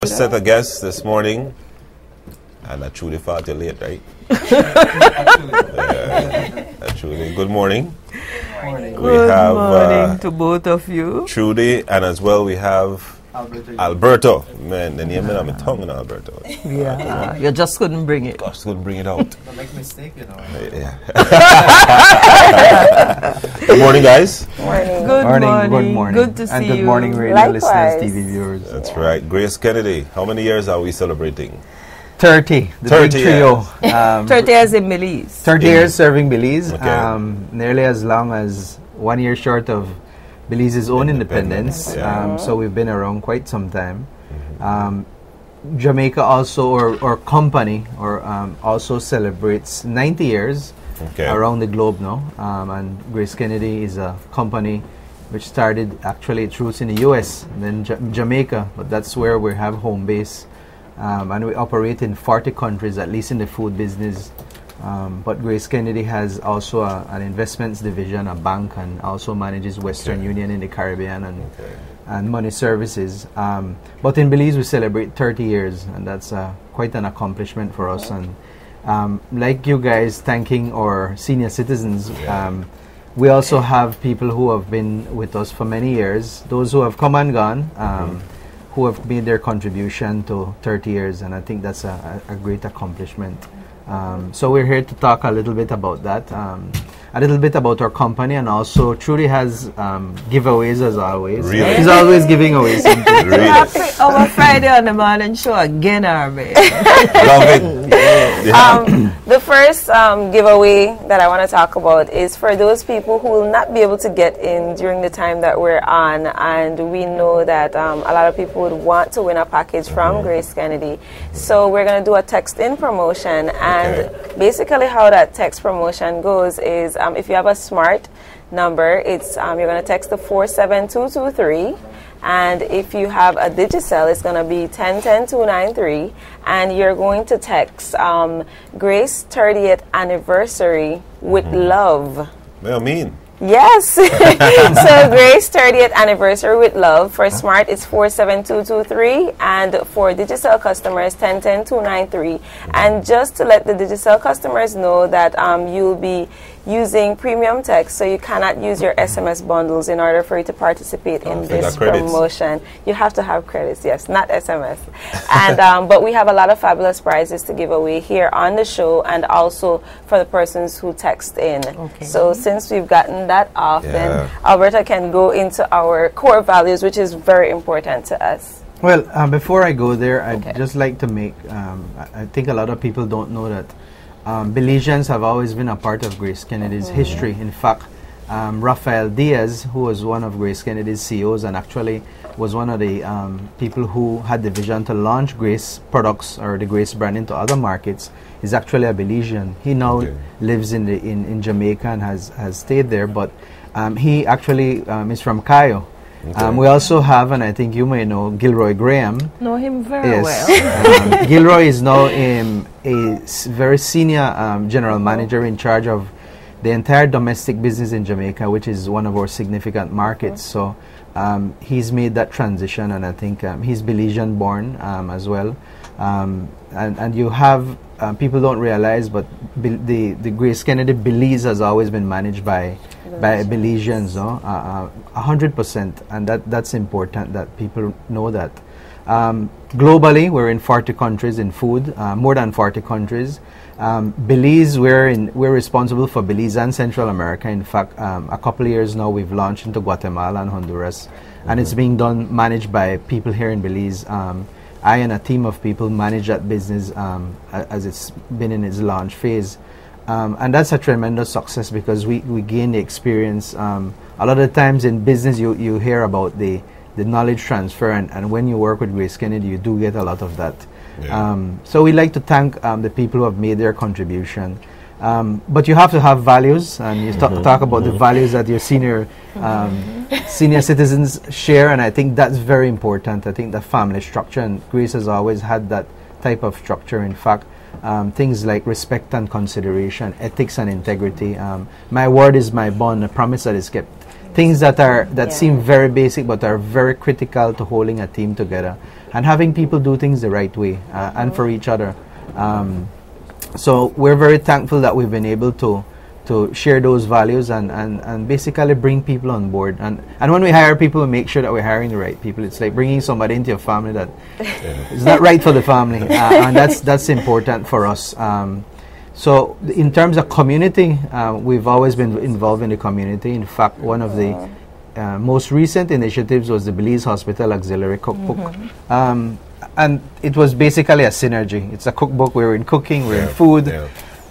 Set a guest this morning, and I truly felt you're late, right? Trudy, good morning. Morning. Good morning to both of you. Trudy, and as well we have Alberto. Man, the name on my tongue in Alberto. Yeah, you just couldn't bring it. Just couldn't bring it out. Don't make mistake, you know. Yeah. Good morning, guys. Morning. Good morning. Good morning. Good to see and you. good morning, radio Likewise. listeners, TV viewers. That's right. GraceKennedy, how many years are we celebrating? 30, the 30 big trio. 30 years in Belize. 30 years serving Belize. Okay. Nearly as long as 1 year short of Belize's own independence. Yeah. So we've been around quite some time. Jamaica also, or company, also celebrates 90 years around the globe now. And GraceKennedy is a company which started actually its roots in the US, and then Jamaica, but that's where we have home base. And we operate in 40 countries, at least in the food business. But GraceKennedy has also an investments division, a bank, and also manages Western Union in the Caribbean and money services. But in Belize, we celebrate 30 years, and that's quite an accomplishment for us. And like you guys thanking our senior citizens, we also have people who have been with us for many years, those who have come and gone, who have made their contribution to 30 years, and I think that's a great accomplishment. So we're here to talk a little bit about that, a little bit about our company, and also Trudy has giveaways as always. Really? She's always giving away something. Really? Our Friday on the morning show again, Arby. Love it. The first giveaway that I want to talk about is for those people who will not be able to get in during the time that we're on, and we know that a lot of people would want to win a package from GraceKennedy. So we're going to do a text-in promotion, and basically how that text promotion goes is if you have a smart number, it's you're going to text the 47223. And if you have a Digicel, it's going to be 1010-293, and you're going to text Grace 30th anniversary with love. What do you mean? Yes. So Grace 30th anniversary with love. For smart, it's 47223, and for Digicel customers, 1010-293. And just to let the Digicel customers know that you'll be using premium text, so you cannot use your SMS bundles in order for you to participate in this promotion. You have to have credits, yes, not SMS. And but we have a lot of fabulous prizes to give away here on the show, and also for the persons who text in. So since we've gotten that off, then Alberta can go into our core values, which is very important to us. Well, before I go there, I'd just like to make, I think a lot of people don't know that Belizeans have always been a part of GraceKennedy's history. In fact, Rafael Diaz, who was one of GraceKennedy's CEOs and actually was one of the people who had the vision to launch Grace products or the Grace brand into other markets, is actually a Belizean. He now lives in Jamaica and has stayed there, but he actually is from Cayo. We also have, and I think you may know, Gilroy Graham. Know him very well. Gilroy is now a very senior general manager in charge of the entire domestic business in Jamaica, which is one of our significant markets. So he's made that transition, and I think he's Belizean born as well. And you have, people don't realize, but the GraceKennedy Belize has always been managed by Belizeans, 100%, and that's important that people know that. Globally, we're in 40 countries in food, more than 40 countries. Belize, we're responsible for Belize and Central America. In fact, a couple of years now, we've launched into Guatemala and Honduras, and it's being managed by people here in Belize. I and a team of people manage that business as it's been in its launch phase. And that's a tremendous success because we gain the experience. A lot of times in business, you hear about the knowledge transfer, and when you work with GraceKennedy, you do get a lot of that. So we like to thank the people who have made their contribution. But you have to have values, and you talk about the values that your senior citizens share, and I think that's very important. I think the family structure, and Grace has always had that type of structure. In fact, things like respect and consideration, ethics and integrity. My word is my bond, a promise that is kept things that seem very basic but are very critical to holding a team together and having people do things the right way and for each other. So we're very thankful that we've been able to share those values and basically bring people on board. And when we hire people, we make sure that we're hiring the right people. It's like bringing somebody into your family that is not right for the family, and that's important for us. So in terms of community, we've always been involved in the community. In fact, one of the most recent initiatives was the Belize Hospital Auxiliary Cookbook. And it was basically a synergy. It's a cookbook. We're in cooking, we're in food.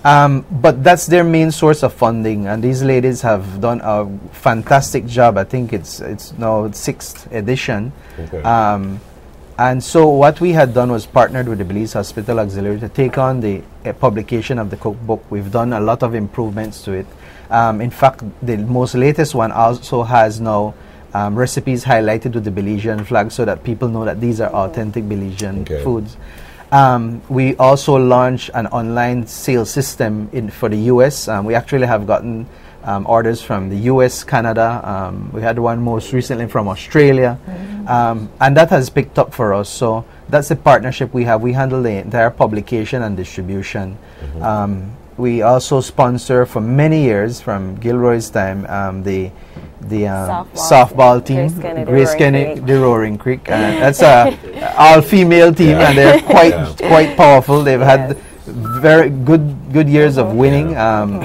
But that's their main source of funding, and these ladies have done a fantastic job. I think it's now 6th edition. And so what we had done was partnered with the Belize Hospital Auxiliary to take on the publication of the cookbook. We've done a lot of improvements to it. In fact, the most latest one also has now recipes highlighted with the Belizean flag so that people know that these are authentic Belizean foods. We also launched an online sales system for the US. We actually have gotten orders from the US, Canada. We had one most recently from Australia. And that has picked up for us. So that's the partnership we have. We handle the entire publication and distribution. We also sponsor for many years, from Gilroy's time, the softball team, GraceKennedy, the Roaring Creek. That's a all-female team, and they're quite powerful. They've had very good years of winning.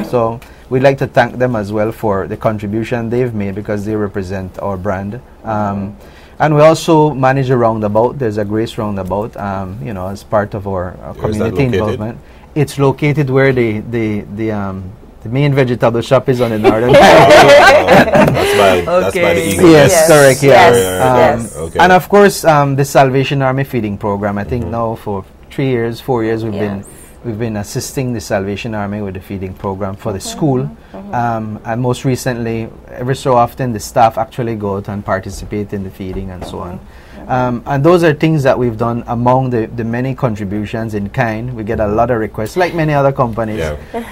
So we'd like to thank them as well for the contribution they've made, because they represent our brand. And we also manage a roundabout. There's a Grace roundabout, as part of our community involvement. It's located where the main vegetable shop is on the northern side. That's by the Eagle. Yes, correct. Yes. And of course, the Salvation Army feeding program. I think now for 4 years, we've been assisting the Salvation Army with the feeding program for the school. And most recently, every so often, the staff actually go out and participate in the feeding and so on. And those are things that we've done among the many contributions in kind. We get a lot of requests, like many other companies,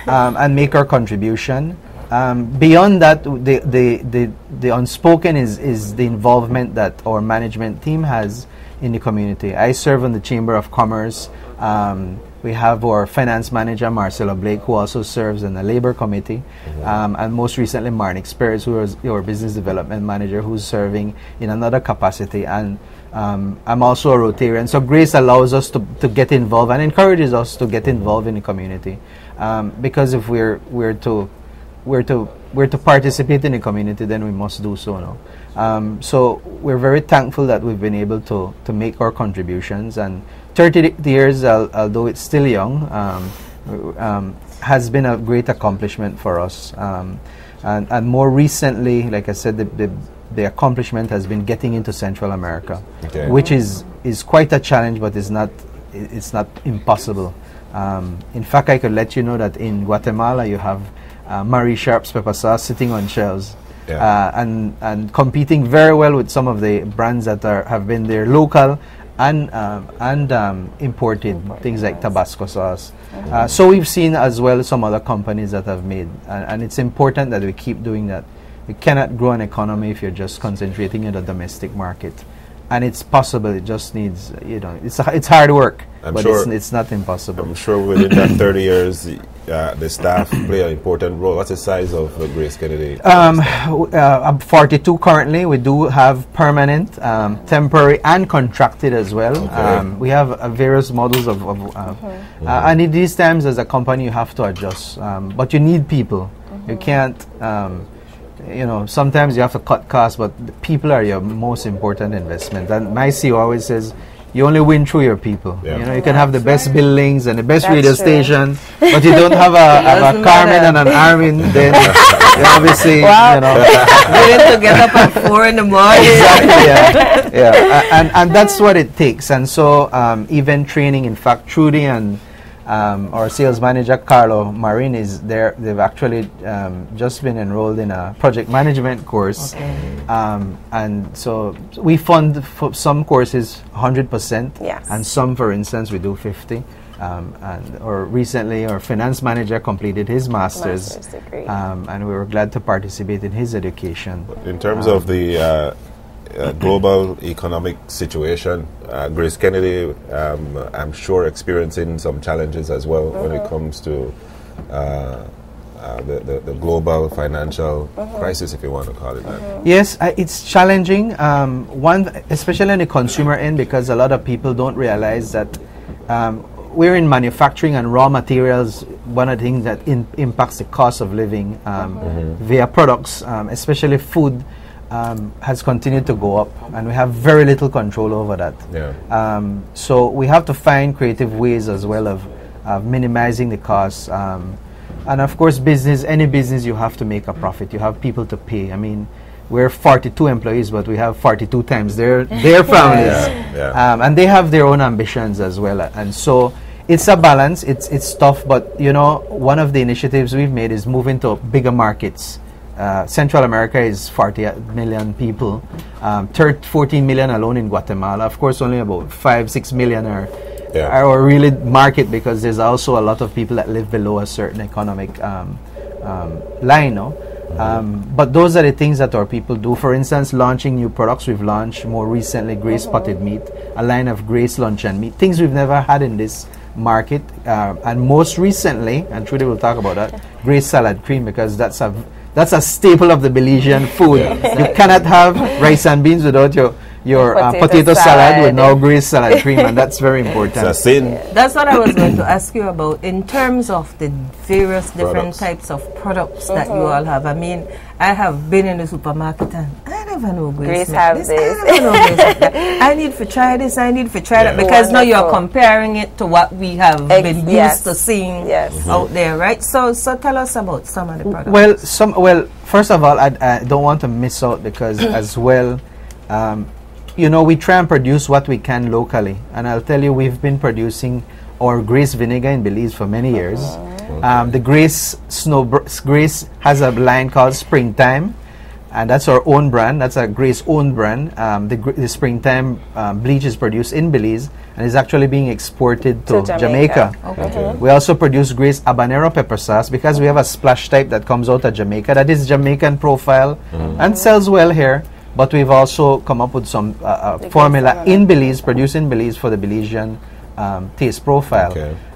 and make our contribution. Beyond that, the unspoken is the involvement that our management team has in the community. I serve on the Chamber of Commerce. We have our finance manager, Marcella Blake, who also serves in the Labor Committee. And most recently, Marnik Spears, who is your business development manager, who's serving in another capacity. And I'm also a Rotarian. So Grace allows us to get involved and encourages us to get involved in the community. Because if we're to participate in the community, then we must do so now. So we're very thankful that we've been able to make our contributions. And 30 years, although it's still young, has been a great accomplishment for us. And more recently, like I said, the accomplishment has been getting into Central America, which is quite a challenge, but it's not impossible. In fact, I could let you know that in Guatemala, you have Marie Sharp's pepper sauce sitting on shelves. And competing very well with some of the brands that have been there, local and imported, things like Tabasco sauce. So we've seen as well some other companies that have made, and it's important that we keep doing that. We cannot grow an economy if you're just concentrating on the domestic market. And it's possible. It just needs, it's hard work, but it's not impossible. I'm sure within that 30 years, the staff play an important role. What's the size of GraceKennedy? 42 currently. We do have permanent, temporary, and contracted as well. We have various models and in these times, as a company, you have to adjust. But you need people. You can't. Sometimes you have to cut costs, but the people are your most important investment. And my CEO always says, you only win through your people. You can have the best buildings and the best radio station, but you don't have a Carmen and an Armin, then you obviously, willing to get up at 4 in the morning. Exactly, and that's what it takes. And so event training, in fact, Trudy and our sales manager, Carlo Marin, is there. They've actually just been enrolled in a project management course. And so we fund for some courses 100%, and some, for instance, we do 50. or recently our finance manager completed his master's degree. and we were glad to participate in his education. In terms of the global economic situation, GraceKennedy, I'm sure experiencing some challenges as well when it comes to the global financial crisis, if you want to call it that. Yes, it's challenging. Especially on the consumer end, because a lot of people don't realize that we're in manufacturing and raw materials. One of the things that impacts the cost of living via products, especially food, has continued to go up, and we have very little control over that. Yeah. So we have to find creative ways as well of minimizing the costs. And of course, any business, you have to make a profit. You have people to pay. I mean, we're 42 employees, but we have 42 times their families. And they have their own ambitions as well. And so it's a balance. It's tough, but one of the initiatives we've made is moving to bigger markets. Central America is 40 million people, 14 million alone in Guatemala. Of course, only about 5-6 million are really market, because there's also a lot of people that live below a certain economic line. But those are the things that our people do. For instance, launching new products. We've launched more recently Grace Potted Meat, a line of Grace Luncheon Meat, things we've never had in this market. And most recently, and Trudy will talk about that, Grace Salad Cream, because that's a staple of the Belizean food. You cannot have rice and beans without your potato salad with no Grace salad cream, and that's very important. It's a sin. That's what I was going to ask you about in terms of the various different types of products that you all have. I mean, I have been in the supermarket and I never know Grace have this. I never know Grace have that. I need to try this, I need to try that, because now you're comparing it to what we have been used to seeing out there, right? So tell us about some of the products. Well, first of all, I don't want to miss out, because as well, we try and produce what we can locally. And I'll tell you, we've been producing our Grace vinegar in Belize for many years. The Grace Grace has a line called Springtime, and that's our own brand. That's a Grace owned brand. The Springtime bleach is produced in Belize and is actually being exported to Jamaica. We also produce Grace habanero pepper sauce, because we have a splash type that comes out of Jamaica that is Jamaican profile and sells well here. But we've also come up with some formula in Belize, produced in Belize for the Belizean taste profile.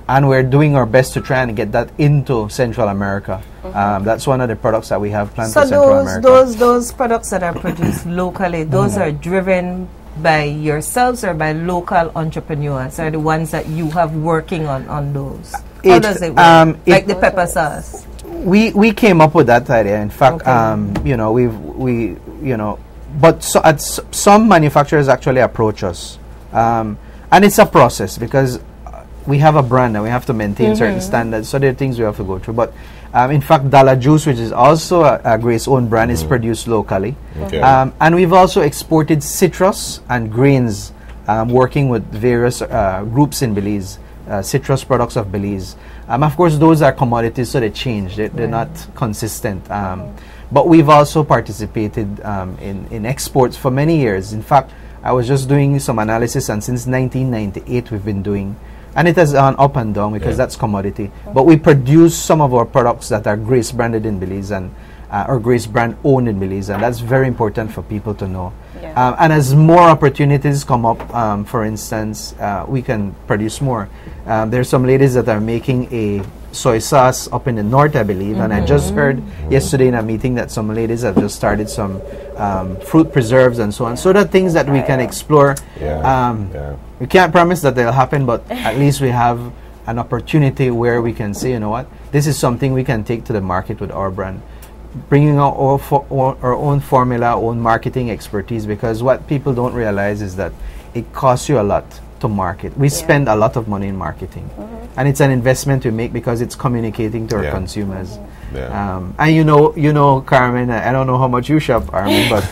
And we're doing our best to try and get that into Central America. That's one of the products that we have planned for Central America. So those products that are produced locally, those are driven by yourselves or by local entrepreneurs? Are the ones that you have working on those? How does it work? Like the pepper sauce? We came up with that idea. In fact, but some manufacturers actually approach us, and it's a process, because we have a brand and we have to maintain certain standards, so there are things we have to go through. But in fact, Dala Juice, which is also a Grace own brand, is produced locally. And we've also exported citrus and grains, working with various groups in Belize, citrus products of Belize. Of course, those are commodities, so they change. They're not consistent. But we've also participated in exports for many years. In fact, I was just doing some analysis, and since 1998 we've been doing, and it has gone up and down, because that's commodity. But we produce some of our products that are Grace branded in Belize, and or Grace brand owned in Belize, and that's very important for people to know. And as more opportunities come up, for instance, we can produce more. There's some ladies that are making a soy sauce up in the north, I believe, and I just heard yesterday in a meeting that some ladies have just started some fruit preserves and so on. So that things that we can explore. We can't promise that they'll happen, but at least we have an opportunity where we can say, you know what, this is something we can take to the market with our brand, bringing out our own formula, our own marketing expertise, because what people don't realize is that it costs you a lot to market. We spend a lot of money in marketing, and it's an investment we make because it's communicating to our consumers. And you know, Carmen, I don't know how much you shop, Armin, but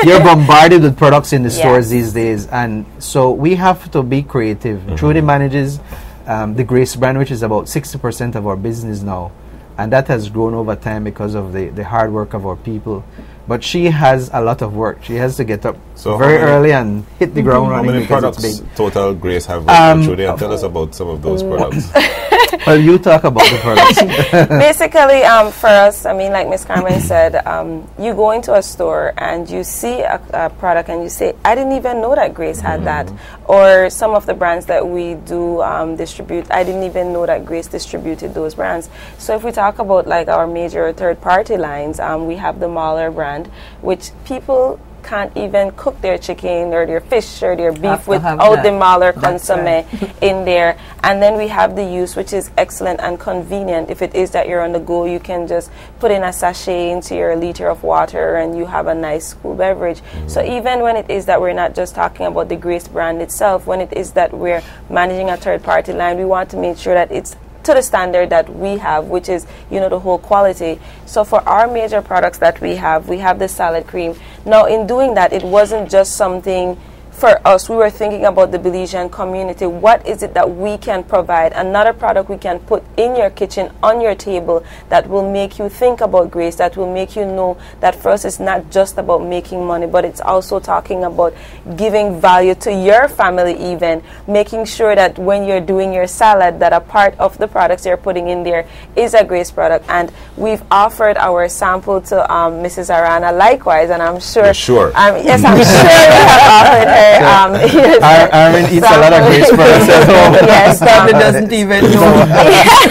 you're bombarded with products in the stores these days, and so we have to be creative. Trudy manages the Grace brand, which is about 60% of our business now, and that has grown over time because of the hard work of our people. But she has a lot of work. She has to get up So very how many- early and hit the ground How running many because it's products big. total Grace have worked with Trudy? And tell us about some of those products. Well, you talk about the products. Basically, for us, I mean, like Miss Carmen said, you go into a store and you see a product and you say, I didn't even know that Grace had that. Or some of the brands that we do distribute, I didn't even know that Grace distributed those brands. So if we talk about like our major third-party lines, we have the Mahler brand, which people can't even cook their chicken or their fish or their beef without the Mahler consomme in there. And then we have the use, which is excellent and convenient. If it is that you're on the go, you can just put in a sachet into your liter of water and you have a nice cool beverage. So even when it is that we're not just talking about the Grace brand itself, when it is that we're managing a third-party line, we want to make sure that it's to the standard that we have, which is, you know, the whole quality. So for our major products that we have the salad cream. Now, in doing that, it wasn't just something for us. We were thinking about the Belizean community. What is it that we can provide? Another product we can put in your kitchen, on your table, that will make you think about Grace, that will make you know that for us it's not just about making money, but it's also talking about giving value to your family even, making sure that when you're doing your salad, that a part of the products you're putting in there is a Grace product. And we've offered our sample to Mrs. Arana likewise, and I'm sure... You're sure? Yes, I'm sure we have offered her. Armin eats a lot of Grace products at home. Yes, Probably doesn't even know.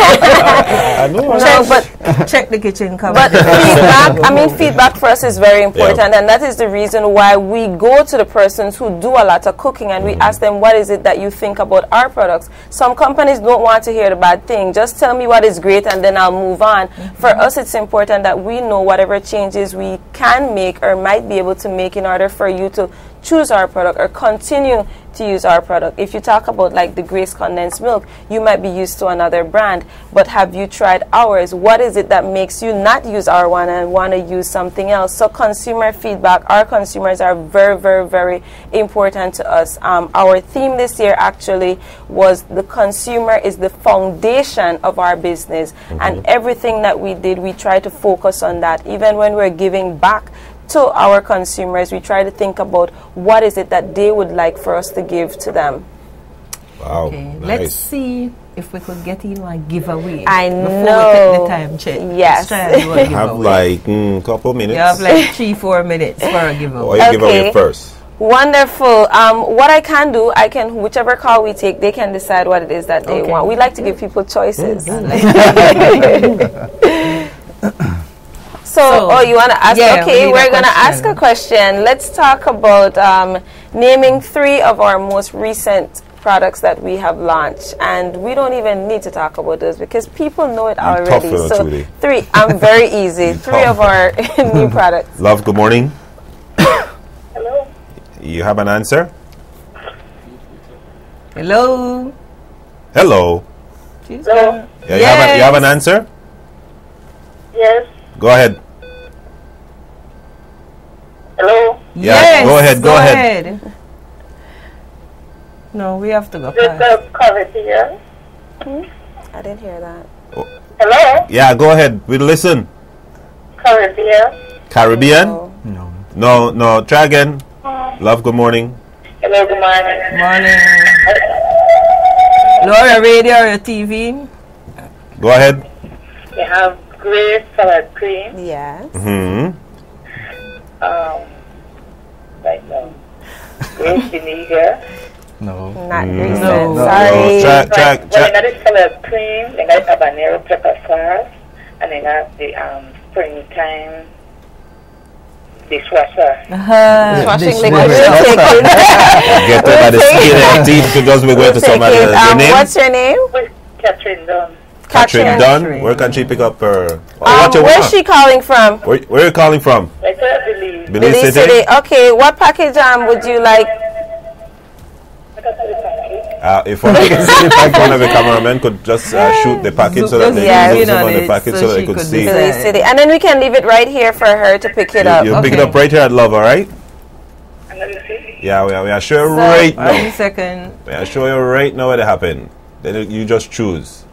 I know. no, but Check the kitchen cupboard. But feedback, I mean, feedback for us is very important, and that is the reason why we go to the persons who do a lot of cooking and we ask them, what is it that you think about our products? Some companies don't want to hear the bad thing. Just tell me what is great and then I'll move on. For us, it's important that we know whatever changes we can make or might be able to make in order for you to choose our product or continue to use our product. If you talk about like the Grace condensed milk, you might be used to another brand, but have you tried ours? What is it that makes you not use our one and want to use something else? So consumer feedback, our consumers are very, very, very important to us. Our theme this year actually was the consumer is the foundation of our business, and everything that we did, we try to focus on that. Even when we're giving back to our consumers, we try to think about what is it that they would like for us to give to them. Wow. Okay, Nice. let's see if we could get in a giveaway. I before know. we take the time check. Yes. Let's try and do a I have giveaway. like couple minutes. You have like 3-4 minutes for a Or giveaway. you give away Okay. first. Wonderful. What I can do, whichever call we take, they can decide what it is that they want. We like to give people choices. So, oh, you want to ask? Yeah, okay, we need we're a going to ask question. a question. Let's talk about naming 3 of our most recent products that we have launched. And we don't even need to talk about those because people know it You're already. tough, little So, Trudy. 3. I'm very easy. 3 of our new products. Love, good morning. Hello. You have an answer? Hello. Hello. She's Hello. gone. Yeah, you have an answer? Yes. Go ahead. Hello. Yeah, Yes, go ahead, go ahead. No, we have to go This past. is Covet here. I didn't hear that. Hello. Yeah, go ahead. We'll listen. Covet here. Caribbean? Oh. No. Try again. Love, good morning. Hello. Good morning. Morning. Laura, radio or your TV? Go ahead. We have Grace salad cream. Yes. Hmm. Right now. Grace vinegar. No. Not recent. No. Sorry. Well, they got the salad cream. They got habanero pepper sauce, and they got the springtime dishwasher. Washing This liquid. never We'll stops. take it. Get it by the skin and teeth because we're going to some Take it. other name. What's your name? With Catherine Dunn. Catherine Dunn. Where can she pick up her? what you Where's want? she calling from? Where are you calling from? I said Belize. Belize Belize City? City. Okay, what package would you like? I got the package. If one of the cameramen could just shoot the package so that they Yes. can zoom on on the it package so so they she could could see. decide. Belize City. And then we can leave it right here for her to pick it up. You pick it Okay. up right here at Love, all right? And let me see. Yeah, we are sure right now. 1 second. We are sure you right now what happened. Then you just choose.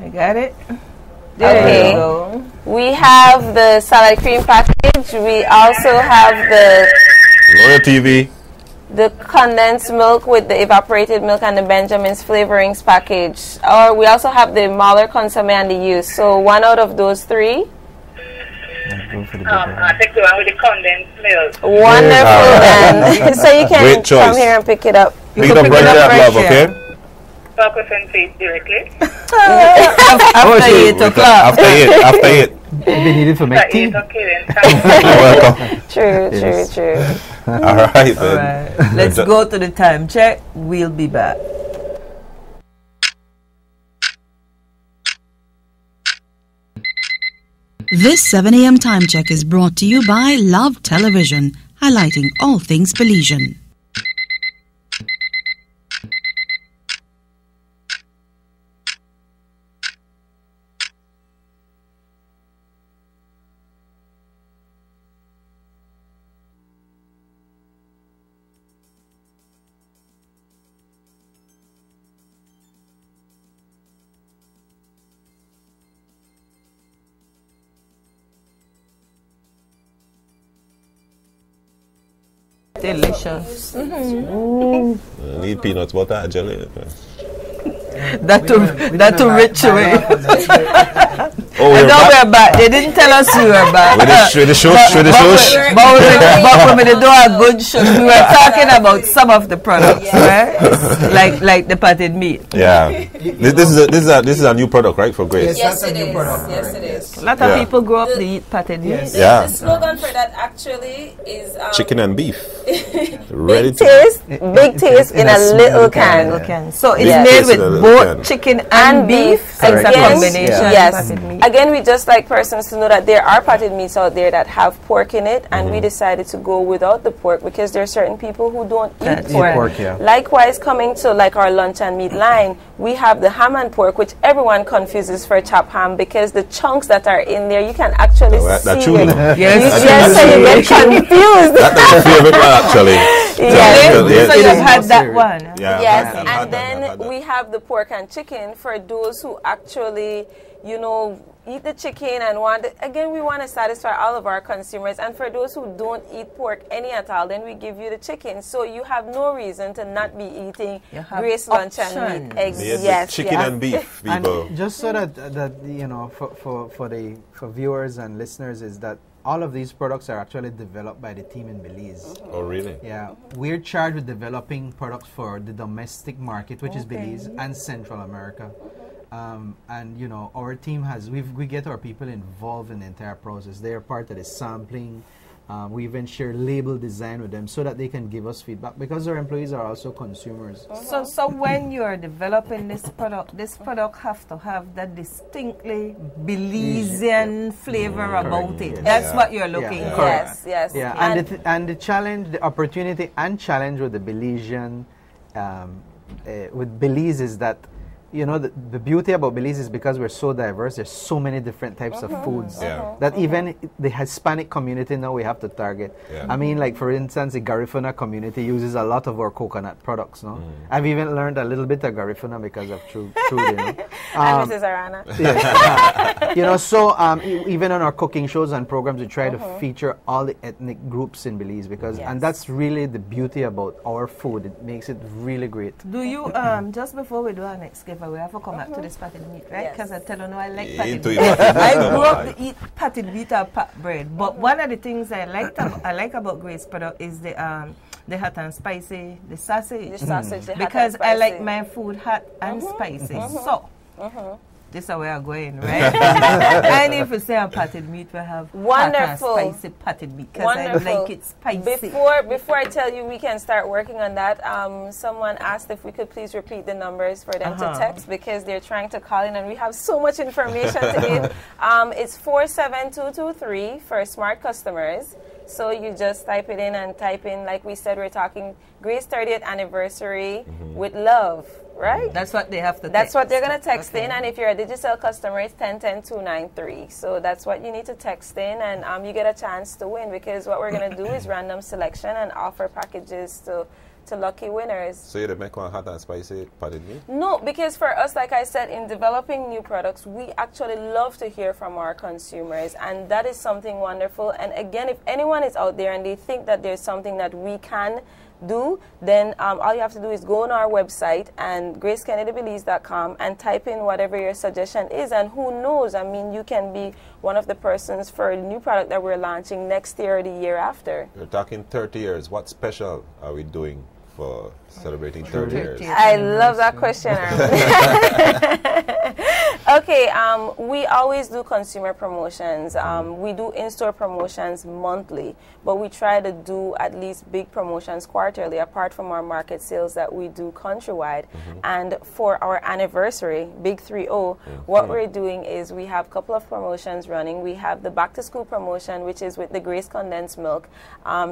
I got it. There Okay. you go. We have the salad cream package. We also have Royal TV. the condensed milk with the evaporated milk and the Benjamin's flavorings package. Or we also have the Mahler consomme and the youth. So one out of those three. I take the one with the condensed milk. Wonderful. Then. So you can Great choice. come here and pick it up. Pick it up right there at Love, okay? So I could send face directly. After 8 o'clock. After 8. They needed for make tea. Okay, then. You're welcome. True. All right, All then. right. Let's go to the time check. We'll be back. This 7 a.m. time check is brought to you by Love Television, highlighting all things Belizean. Delicious. Need peanuts butter, jelly. That too rich away. Oh, I we're know back. we're back. They didn't tell us we were back. With the shush. But when we do a good show, we were talking about some of the products, right? Like the potted meat. Yeah. This is a new product, right, for Grace? Yes, that's a new product. Yes, it is. A lot of people grow up to eat potted meat. Yes. Yeah. The slogan for that actually is Chicken and beef. Ready big to taste in a little can. Okay. So it's Yes. made Yes, in a with little both can. chicken and And beef. beef. So it's a Again, combination. yes. Potted meat. Again, we just like persons to know that there are potted meats out there that have pork in it, and we decided to go without the pork because there are certain people who don't eat That's pork. pork, yeah. Likewise, coming to like our lunch and meat line, we have the ham and pork, which everyone confuses for chopped ham because the chunks that are in there, you can actually That's see true. it. Yes. Yes, so you get confused. That's my favorite one, actually. Yes. So you've had that one. Yeah, Yes, I've and had that, then I've had that. we have the pork and chicken for those who actually, eat the chicken and again, we want to satisfy all of our consumers. And for those who don't eat pork any at all, then we give you the chicken. So you have no reason to not be eating You have Grace lunch and meat. options. Yes, chicken yes. and beef, people. And just so that for viewers and listeners is that all of these products are actually developed by the team in Belize. Oh, really? Yeah, we're charged with developing products for the domestic market, which is Belize and Central America. And our team we get our people involved in the entire process. They are part of the sampling. We even share label design with them so that they can give us feedback because our employees are also consumers. So when you are developing this product have to have that distinctly Belizean flavor about it. Yes. That's what you're looking Yeah. for. Yes. Yeah, and the challenge, the opportunity and challenge with the Belizean, with Belize is that, the beauty about Belize is because we're so diverse, there's so many different types of foods that even the Hispanic community now we have to target. Yeah. I mean, like for instance, the Garifuna community uses a lot of our coconut products, no? I've even learned a little bit of Garifuna because of Trudy, And Mrs. Arana. Even on our cooking shows and programs, we try to feature all the ethnic groups in Belize and that's really the beauty about our food. It makes it really great. Do you just before we do our next giveaway, we have to come back to this potted meat, right? Because I tell you, I like potted Into meat. it. I grew up to eat potted meat or pot bread. But one of the things I like about Grace product is the hot and spicy, the sausage. The sausage, the hot because and I like spicy. my food hot and spicy. So this is where I'm going, right? And if you say on potted meat, we have Wonderful. hot and spicy potted meat because I like it spicy. Before I tell you we can start working on that, someone asked if we could please repeat the numbers for them to text because they're trying to call in and we have so much information to give. It's 47223 for smart customers. So you just type it in and type in, like we said, we're talking Grace 30th anniversary with love. Right? That's what they have to That's what they're going to text in. And if you're a Digicel customer, it's 1010-293. So that's what you need to text in. And you get a chance to win because what we're going to do is random selection and offer packages to to lucky winners. So you make one hot and spicy potted meat? No, because for us, like I said, in developing new products, we actually love to hear from our consumers, and that is something wonderful. And again, if anyone is out there and they think that there's something that we can do, then all you have to do is go on our website and GraceKennedyBelize.com and type in whatever your suggestion is, and who knows, I mean, you can be one of the persons for a new product that we're launching next year or the year after. We're talking 30 years. What special are we doing for celebrating 30 years? I love that question, Okay, we always do consumer promotions. We do in-store promotions monthly, but we try to do at least big promotions quarterly, apart from our market sales that we do countrywide. And for our anniversary, Big 3-0, what we're doing is we have a couple of promotions running. We have the back-to-school promotion, which is with the Grace condensed milk.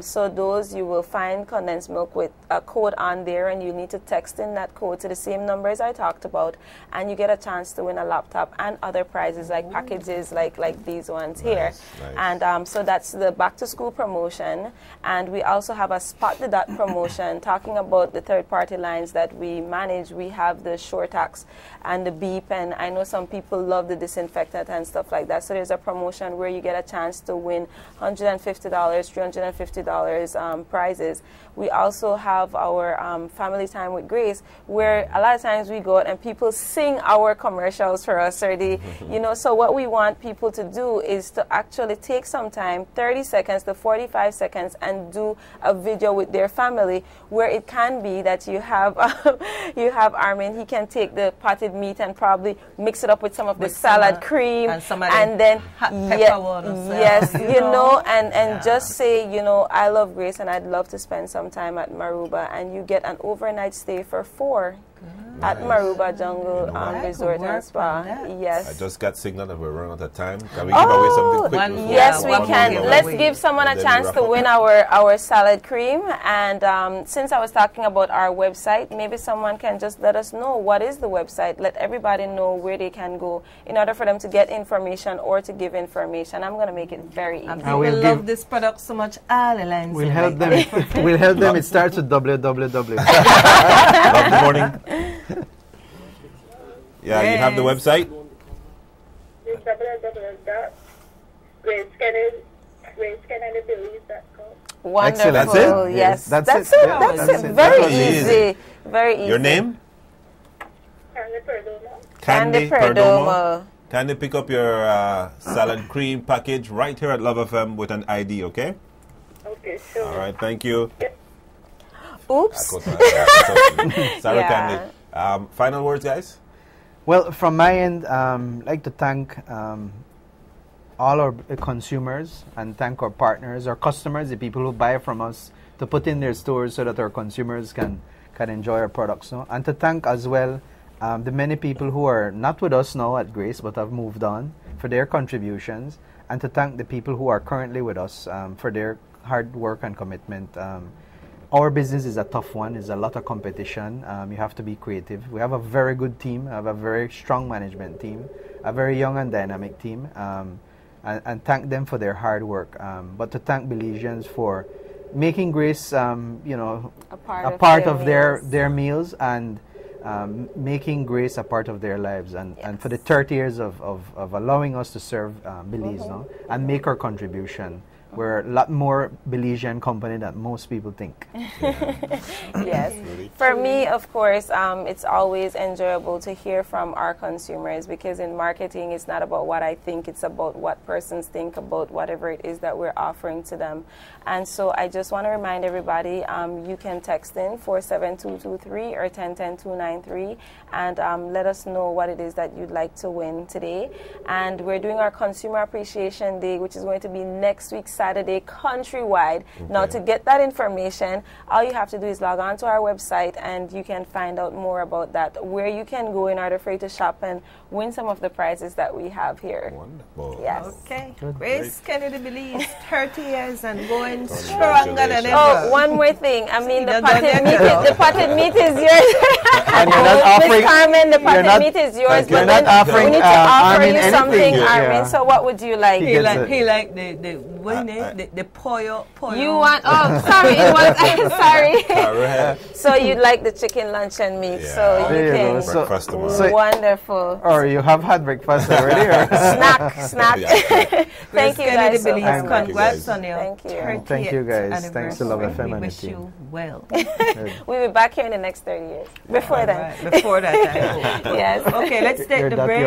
So those, you will find condensed milk with a code on there, and you need to text in that code to the same numbers I talked about, and you get a chance to win a laptop and other prizes like packages like these ones here. Nice. And so that's the back to school promotion. And we also have a Spot the Dot promotion talking about the third party lines that we manage. We have the Shortax and the Beep, and I know some people love the disinfectant and stuff like that. So there's a promotion where you get a chance to win $150, $350 prizes. We also have our Family Time with Grace, where a lot of times we go out and people sing our commercials for us already. You know, so what we want people to do is to actually take some time, 30 seconds to 45 seconds, and do a video with their family, where it can be that you have you have Armin, he can take the potted meat and probably mix it up with some of the salad cream, and then yes, you know, and just say, you know, I love Grace and I'd love to spend some time at Maruba, and you get an overnight stay for 4 at Maruba Jungle Resort and Spa. Yes. I just got signal that we're running out of time. Can we give away something quick? Yes, we can. Let's give someone a chance to win our salad cream. And since I was talking about our website, maybe someone can just let us know what is the website. Let everybody know where they can go in order for them to get information or to give information. I'm going to make it very easy. We love this product so much. We'll help them. We'll help them. It starts with www. Love the morning. Yeah, you have the website? It's www.GraceKennedyBelize.com. Wonderful. That's it? Yes. That's it. it. That's it. Very easy. Very easy. Your name? Candy Perdomo. Candy, pick up your salad cream package right here at Love FM with an ID, okay? Okay, sure. All right, thank you. Oops. Sorry, Candy. Final words, guys? Well, from my end, I'd like to thank all our consumers and thank our partners, our customers, the people who buy from us, to put in their stores so that our consumers can enjoy our products. No? And to thank as well the many people who are not with us now at Grace but have moved on for their contributions, and to thank the people who are currently with us for their hard work and commitment. Our business is a tough one. There's a lot of competition. You have to be creative. We have a very good team. I have a very strong management team, a very young and dynamic team, and thank them for their hard work. But to thank Belizeans for making Grace, you know, a part of their meals, and making Grace a part of their lives, and for the 30 years of allowing us to serve Belize, no? And make our contribution. We're a lot more Belizean company than most people think. Yes. For me, of course, it's always enjoyable to hear from our consumers, because in marketing, it's not about what I think, it's about what persons think about whatever it is that we're offering to them. And so I just want to remind everybody, you can text in 47223 or 1010-293 and let us know what it is that you'd like to win today. And we're doing our Consumer Appreciation Day, which is going to be next week, Saturday, countrywide. Okay. Now, to get that information, all you have to do is log on to our website, and you can find out more about that, where you can go in order for you to shop and win some of the prizes that we have here. Wonderful. Yes. Okay. GraceKennedy Belize, 30 years and going stronger than ever. Oh, one more thing. I mean, the potted meat is yours. And you're not offering. Miss Carmen, the potted not- meat is yours, you're but not then offering, we need to offer Armin you anything. something, Yeah. Armin. So what would you like? He He gets like it. he like the pollo. You want? Oh, sorry, it was sorry. Carrot. So you'd like the chicken luncheon meat, Yeah. so There you you go. can. So- Breakfast tomorrow. so- Wonderful. Or you have had breakfast already? Or? Snack. Yeah. Thank you guys so Belize, much. Thank you, congrats guys. on your Thank you. 30th Thank you, guys. Thanks to Love anniversary. FM We and the wish team. you well. We'll be back here in the next 30 years. Before then. Right, before that, I hope. Yes. Okay, let's take You're the that break.